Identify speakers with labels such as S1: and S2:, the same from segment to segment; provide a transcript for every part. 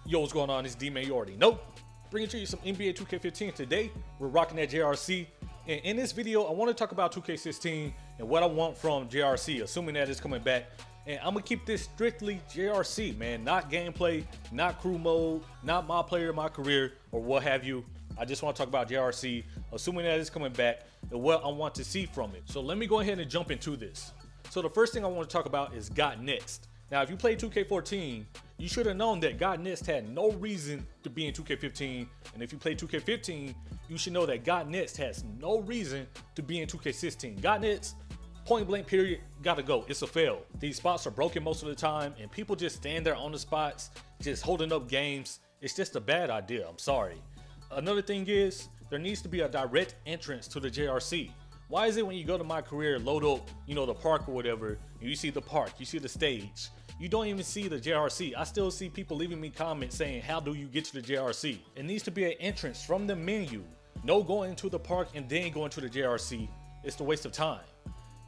S1: Yo, what's going on? It's D-Man, you already know. Bringing to you some NBA 2K15. Today, we're rocking that JRC. And in this video, I want to talk about 2K16 and what I want from JRC, assuming that it's coming back. And I'm going to keep this strictly JRC, man. Not gameplay, not crew mode, not my player, my career, or what have you. I just want to talk about JRC, assuming that it's coming back, and what I want to see from it. So let me go ahead and jump into this. So the first thing I want to talk about is Got Next. Now, if you play 2K14, you should have known that Got Next had no reason to be in 2K15. And if you play 2K15, you should know that Got Next has no reason to be in 2K16. Got Next, point blank period, gotta go. It's a fail. These spots are broken most of the time, and people just stand there on the spots, just holding up games. It's just a bad idea. I'm sorry. Another thing is, there needs to be a direct entrance to the JRC. Why is it when you go to my career, load up, the park or whatever, and you see the park, you see the stage, you don't even see the JRC. I still see people leaving me comments saying, how do you get to the JRC? It needs to be an entrance from the menu. No going into the park and then going to the JRC. It's a waste of time.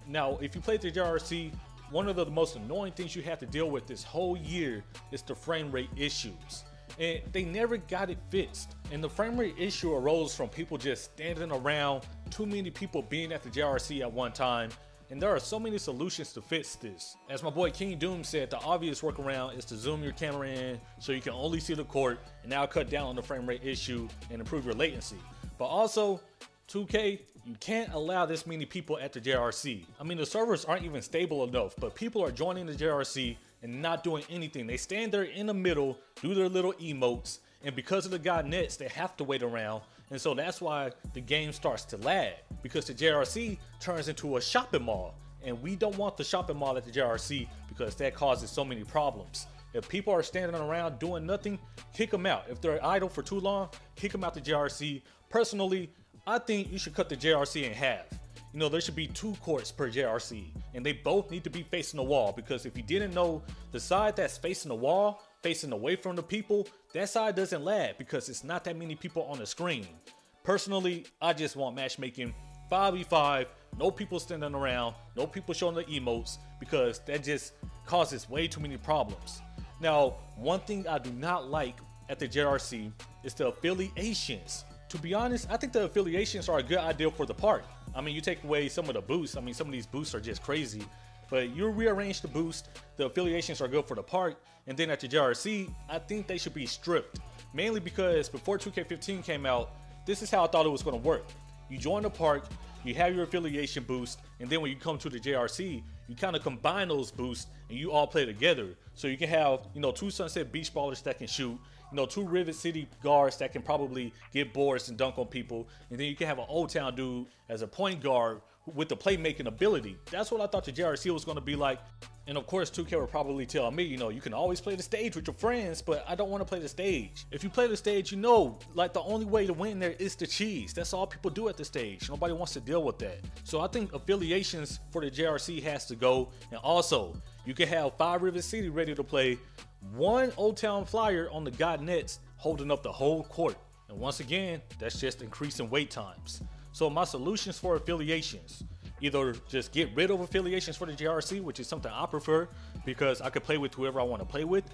S1: Now, if you play the JRC, one of the most annoying things you have to deal with this whole year is the frame rate issues. And they never got it fixed. And the frame rate issue arose from people just standing around, too many people being at the JRC at one time. And there are so many solutions to fix this. As my boy King Doom said, the obvious workaround is to zoom your camera in so you can only see the court, and now cut down on the frame rate issue and improve your latency. But also, 2K, you can't allow this many people at the JRC. I mean, the servers aren't even stable enough, but people are joining the JRC and not doing anything. They stand there in the middle, do their little emotes, and because of the Got Next, they have to wait around. And so that's why the game starts to lag, because the JRC turns into a shopping mall. And we don't want the shopping mall at the JRC because that causes so many problems. If people are standing around doing nothing, kick them out. If they're idle for too long, kick them out the JRC. Personally, I think you should cut the JRC in half. There should be 2 courts per JRC, and they both need to be facing the wall, because if you didn't know, the side that's facing the wall, facing away from the people, that side doesn't lag because it's not that many people on the screen. Personally, I just want matchmaking 5v5, no people standing around, no people showing the emotes, because that just causes way too many problems. Now, one thing I do not like at the JRC is the affiliations. To be honest, I think the affiliations are a good idea for the park. I mean, you take away some of the boosts. I mean, some of these boosts are just crazy. But you rearrange the boost, the affiliations are good for the park. And then at the JRC, I think they should be stripped. Mainly because before 2K15 came out, this is how I thought it was going to work. You join the park, you have your affiliation boost, and then when you come to the JRC, you kind of combine those boosts and you all play together. So you can have, 2 Sunset Beach ballers that can shoot, 2 Rivet City guards that can probably get boards and dunk on people, and then you can have an Old Town dude as a point guard with the playmaking ability. That's what I thought the JRC was going to be like. And of course, 2K would probably tell me, you can always play the stage with your friends, but I don't want to play the stage. If you play the stage, like the only way to win there is to cheese. That's all people do at the stage. Nobody wants to deal with that. So I think affiliations for the JRC has to go. And also, you can have 5 Rivet City ready to play, 1 Old Town Flyer on the Got Next holding up the whole court. And once again, that's just increasing wait times. So my solutions for affiliations: either just get rid of affiliations for the JRC, which is something I prefer because I can play with whoever I want to play with,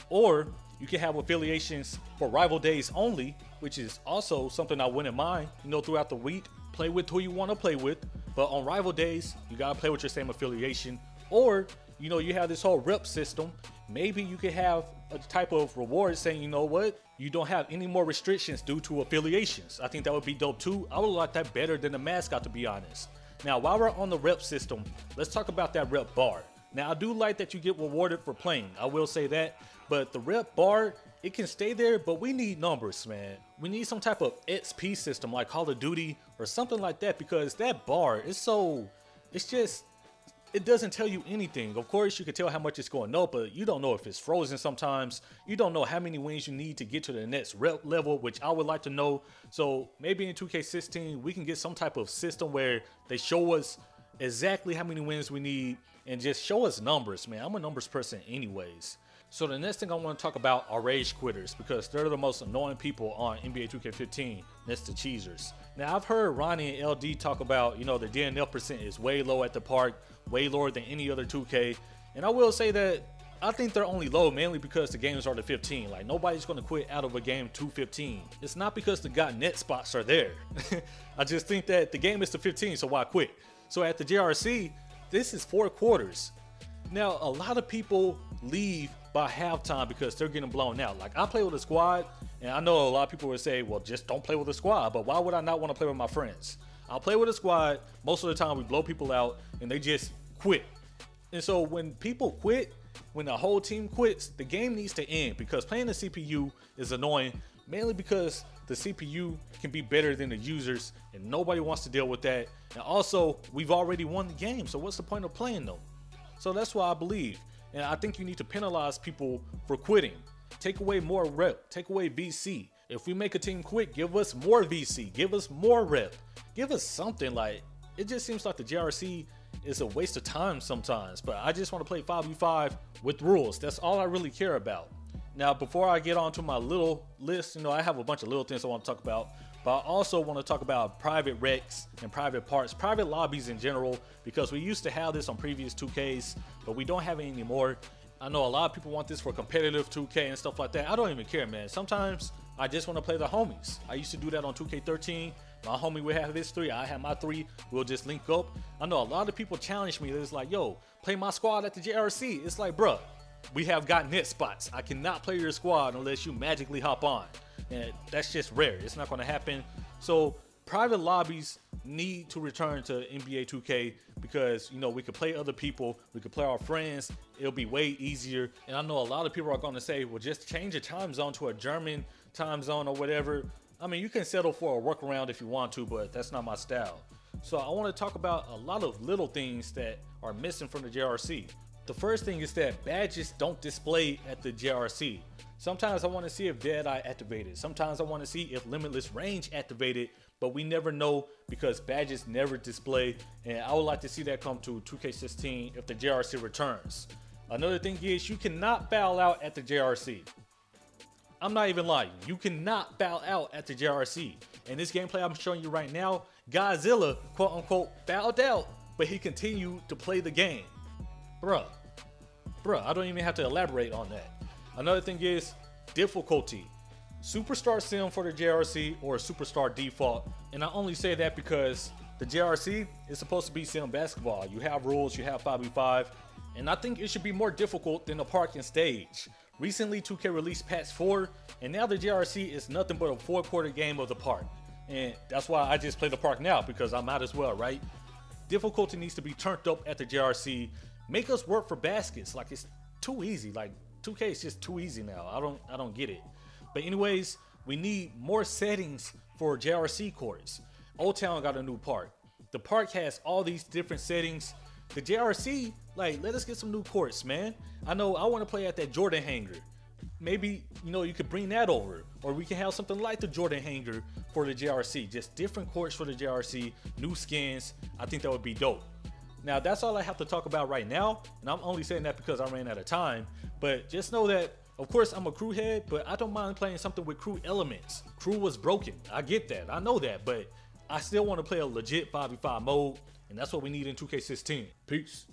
S1: or you can have affiliations for rival days only, which is also something I wouldn't mind. Throughout the week, play with who you want to play with, but on rival days, you gotta play with your same affiliation. Or you have this whole rep system. Maybe you could have a type of reward saying, you don't have any more restrictions due to affiliations. I think that would be dope too. I would like that better than the mascot, to be honest. Now, while we're on the rep system, let's talk about that rep bar. Now, I do like that you get rewarded for playing. I will say that. But the rep bar, it can stay there, but we need numbers, man. We need some type of XP system like Call of Duty or something like that, because that bar is it's just it doesn't tell you anything. Of course, you can tell how much it's going up, but you don't know if it's frozen sometimes. You don't know how many wins you need to get to the next rep level, which I would like to know. So maybe in 2K16, we can get some type of system where they show us exactly how many wins we need and just show us numbers, man. I'm a numbers person anyways. So the next thing I want to talk about are rage quitters, because they're the most annoying people on NBA 2K15 next to cheesers. Now I've heard Ronnie and LD talk about, you know, the DNF percent is way low at the park, way lower than any other 2K. And I will say that I think they're only low mainly because the games are to 15. Like, nobody's going to quit out of a game to 15. It's not because the got net spots are there. I just think that the game is to 15, so why quit? So at the JRC, this is 4 quarters. Now, a lot of people leave by halftime because they're getting blown out. Like, I play with a squad, and I know a lot of people would say, well, just don't play with a squad. But why would I not want to play with my friends? I'll play with a squad. Most of the time, we blow people out, and they just quit. And so when people quit, when the whole team quits, the game needs to end, because playing the CPU is annoying, mainly because the CPU can be better than the users, and nobody wants to deal with that. And also, we've already won the game, so what's the point of playing them? So that's why I believe, and I think you need to penalize people for quitting. Take away more rep, take away VC. If we make a team quit, give us more VC, give us more rep, give us something. Like, it just seems like the JRC is a waste of time sometimes, but I just want to play 5v5 with rules. That's all I really care about. Now, before I get on to my little list, you know, I have a bunch of little things I want to talk about, but I also want to talk about private recs and private parts, private lobbies in general, because we used to have this on previous 2Ks, but we don't have it anymore. I know a lot of people want this for competitive 2K and stuff like that. I don't even care, man. Sometimes I just want to play the homies. I used to do that on 2K13. My homie would have his 3, I have my 3. We'll just link up. I know a lot of people challenge me. It's like, yo, play my squad at the JRC. It's like, bruh, we have got net spots. I cannot play your squad unless you magically hop on. And that's just rare. It's not going to happen. So private lobbies need to return to NBA 2K, because, you know, we could play other people, we could play our friends. It'll be way easier. And I know a lot of people are going to say, well, just change the time zone to a German time zone or whatever. I mean, you can settle for a workaround if you want to, but that's not my style. So I want to talk about a lot of little things that are missing from the JRC. The first thing is that badges don't display at the JRC. Sometimes I want to see if Deadeye activated. Sometimes I want to see if Limitless Range activated, but we never know because badges never display. And I would like to see that come to 2K16 if the JRC returns. Another thing is, you cannot bow out at the JRC. I'm not even lying. You cannot bow out at the JRC. In this gameplay I'm showing you right now, Godzilla, quote unquote, bowed out, but he continued to play the game. Bruh, I don't even have to elaborate on that. Another thing is difficulty. Superstar Sim for the JRC or Superstar Default. And I only say that because the JRC is supposed to be Sim basketball. You have rules, you have 5v5, and I think it should be more difficult than the park and stage. Recently, 2K released patch 4, and now the JRC is nothing but a 4-quarter game of the park. And that's why I just play the park now, because I might as well, right? Difficulty needs to be turned up at the JRC. Make us work for baskets. Like, it's too easy. Like, 2K is just too easy now. I don't get it. But anyways, we need more settings for JRC courts. Old Town got a new park. The park has all these different settings. The JRC, like, let us get some new courts, man. I know I want to play at that Jordan hangar. Maybe, you know, you could bring that over, or we can have something like the Jordan hangar for the JRC. Just different courts for the JRC, new skins. I think that would be dope. Now, that's all I have to talk about right now, and I'm only saying that because I ran out of time. But just know that, of course, I'm a crew head, but I don't mind playing something with crew elements. Crew was broken. I get that. I know that, but I still want to play a legit 5v5 mode, and that's what we need in 2K16. Peace.